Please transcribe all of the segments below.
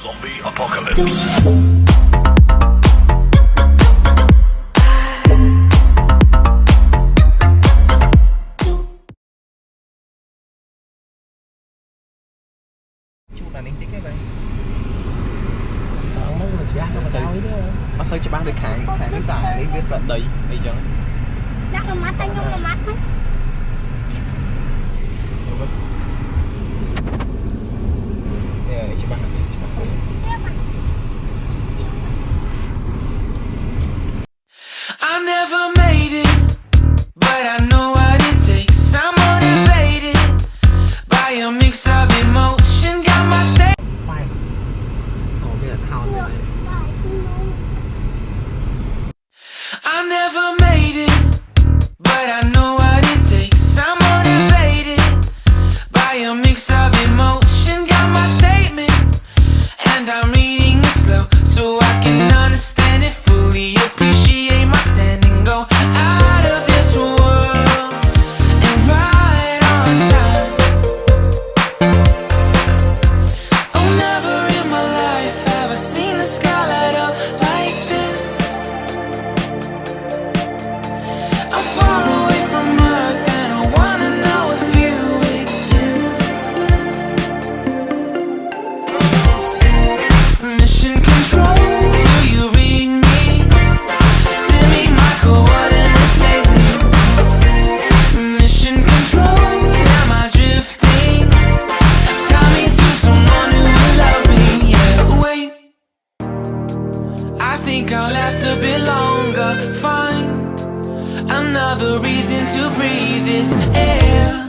Zombie apocalypse. Chút là nên tí cái này. Nó xây cho bác được kháng cái xả đi biết sợ đầy đây chẳng. Chắc là mắt anh không có mắt đấy. Đây chị bác I never made it, but I know what it takes. I'm motivated by a mix of emotion. Got my state. I never made it, but I know what it takes. I'm motivated by a mix of emotion. Got my statement, and I'm reading it slow so I can understand it fully. Appreciate my standing, go out of this world and right on time. Oh, never in my life have I seen the sky light up like this. I'm far away from Earth and I wanna know if you exist. Mission control, do you read me? Send me my coordinates lately. Mission control, am I drifting? Tie me to someone who will love me. Yeah, wait, I think I'll last a bit longer. Find another reason to breathe this air.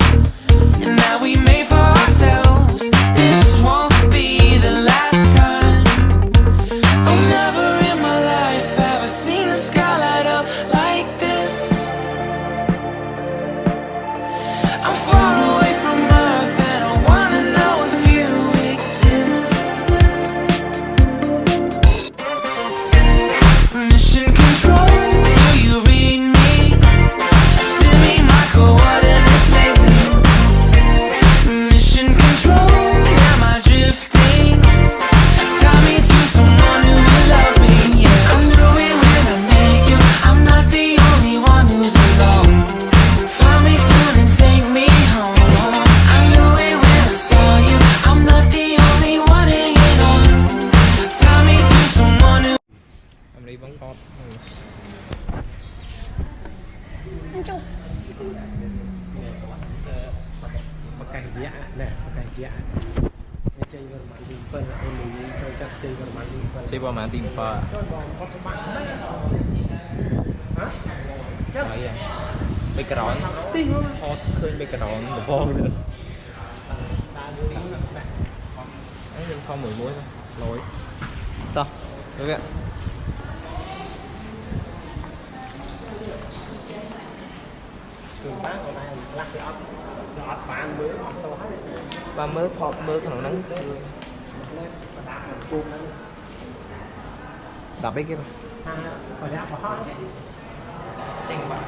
And now we made for ourselves. This won't be the last time. Oh, never in my life have I seen the sky light up like this. I'm far away from Earth and I wanna know if you exist. Mission control, do you read me? Send me my coordinates lately. Mission control, am I drifting? Tie me to someone who will love me. Yeah, I knew it when I met you. I'm not the only one who's alone. Find me soon and take me home. I knew it when I saw you. I'm not the only one hanging on. Tie me to someone who. Em đi bắn con. Anh chụp. Pakai dia, nah pakai dia. Chơi vào máy đi, phân là ôn lì chơi chắc chơi vào máy đi. Chơi qua màn tìm pa. Hả? Đấy à. Bây giờ đón. Hot khơi bây giờ đón một bom nữa. Đấy nhưng thong 10 muối thôi. Lối. Tao. Được ạ. Trường bác hôm nay lắc cái ốc, lọt bàn mớ ốc to hết. Ba mớ thọt mớ thằng nắng. Đạp cái kia. Còn đá có hot. Tình bạn.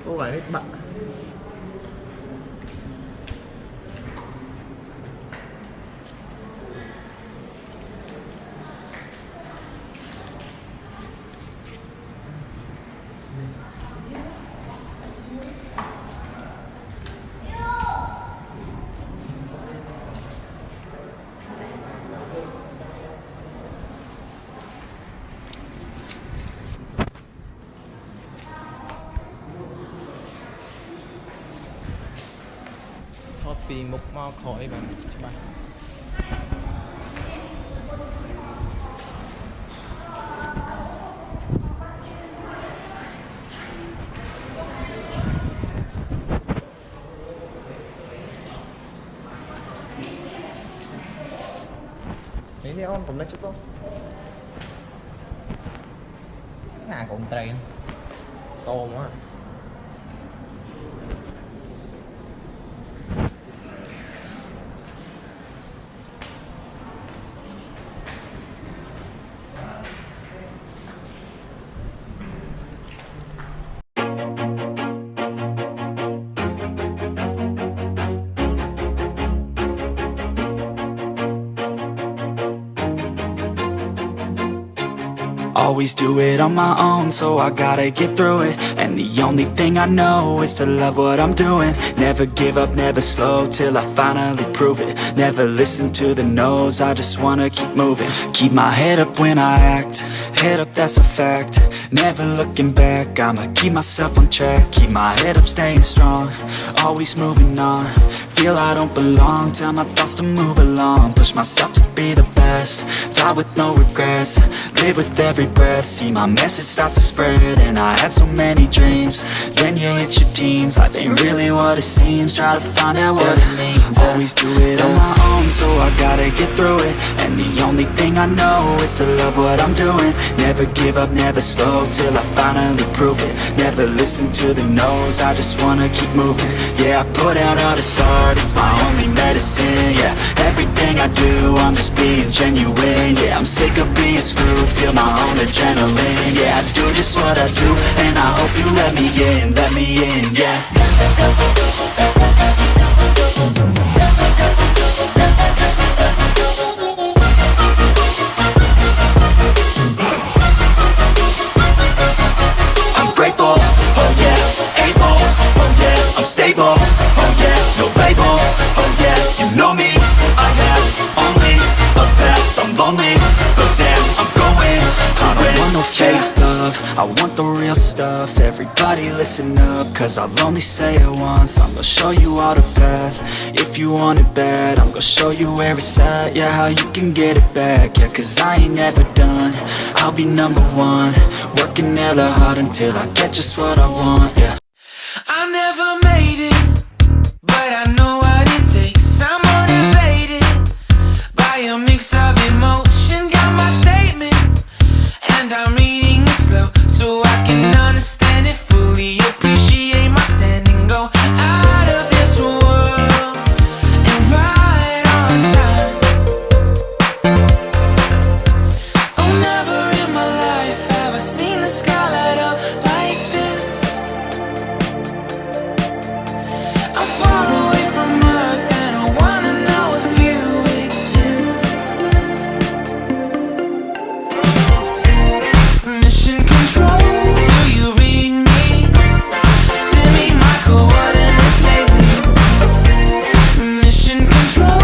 Cô gái đấy bạn. Thoát vì một mò khỏi bạn cho bạn. Ini onผมได้ชุดต้องหน้าของเทรนโตมาก Always do it on my own, so I gotta get through it. And the only thing I know is to love what I'm doing. Never give up, never slow, till I finally prove it. Never listen to the no's, I just wanna keep moving. Keep my head up when I act, head up, that's a fact. Never looking back, I'ma keep myself on track. Keep my head up, staying strong, always moving on. Feel I don't belong, tell my thoughts to move along. Push myself to be the best, die with no regrets. Live with every breath, see my message start to spread. And I had so many dreams, then you hit your teens. Life ain't really what it seems, try to find out what it means. Always do it on my own, so I gotta get through it. And the only thing I know is to love what I'm doing. Never give up, never slow, till I finally prove it. Never listen to the no's, I just wanna keep moving. Yeah, I put out all this art, it's my only medicine. Yeah, everything I do, I'm just being genuine. Yeah, I'm sick of being screwed, feel my own adrenaline. Yeah, I do just what I do, and I hope you let me in, yeah. I'm grateful, oh yeah, able, oh yeah, I'm stable, oh yeah, no label, oh yeah, you know me, I have only a path, I'm lonely, but damn, I'm going to I don't want no fake love, I want the real stuff. Everybody listen up, cause I'll only say it once. I'm gonna show you all the path, if you want it bad. I'm gonna show you where it's at, yeah, how you can get it back. Yeah, cause I ain't never done, I'll be number one. Working hella hard until I get just what I want, yeah. I never made it, but I know what it takes. I'm motivated by a mix of emotion. Got my statement, and I'm reading it slow so I can understand it fully. Appreciate my standing, go out of this world and right on time. Oh, never in my life have I seen the sky light up like this. I'm far away from Earth and I wanna know if you exist. Mission control, do you read me? Send me my coordinates lately. Mission control,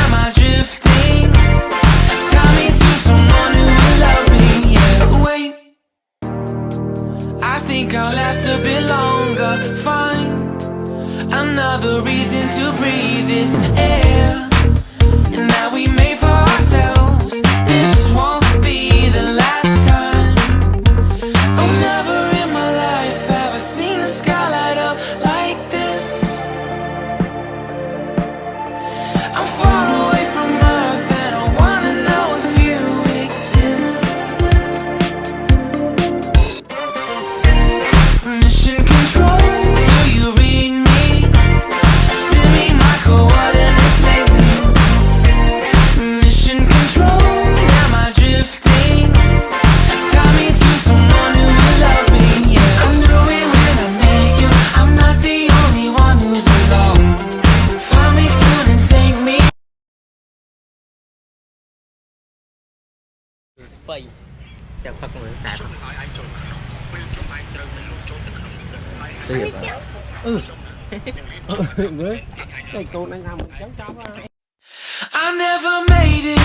am I drifting? Tie me to someone who will love me. Yeah, wait, I think I'll last a bit longer. Find another reason to breathe this air, and that we made for ourselves. This won't be the last time. Oh, never in my life have I seen the sky light up like this. I'm far away from Earth and I wanna know if you exist. Mission control, do you read me? Send me my coordinates lately. Mission control, am I drifting? Tie me to someone who will love me. Yeah, I knew it when I met you. I'm not the only one who's alone. Find me soon and take me. ស្បៃចាំផឹកមើលតែទៅមើលតែកូនហ្នឹងថាមិនចឹងចាំហើយ I never made it,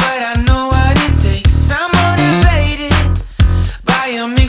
but I know what it takes. I'm motivated by a mix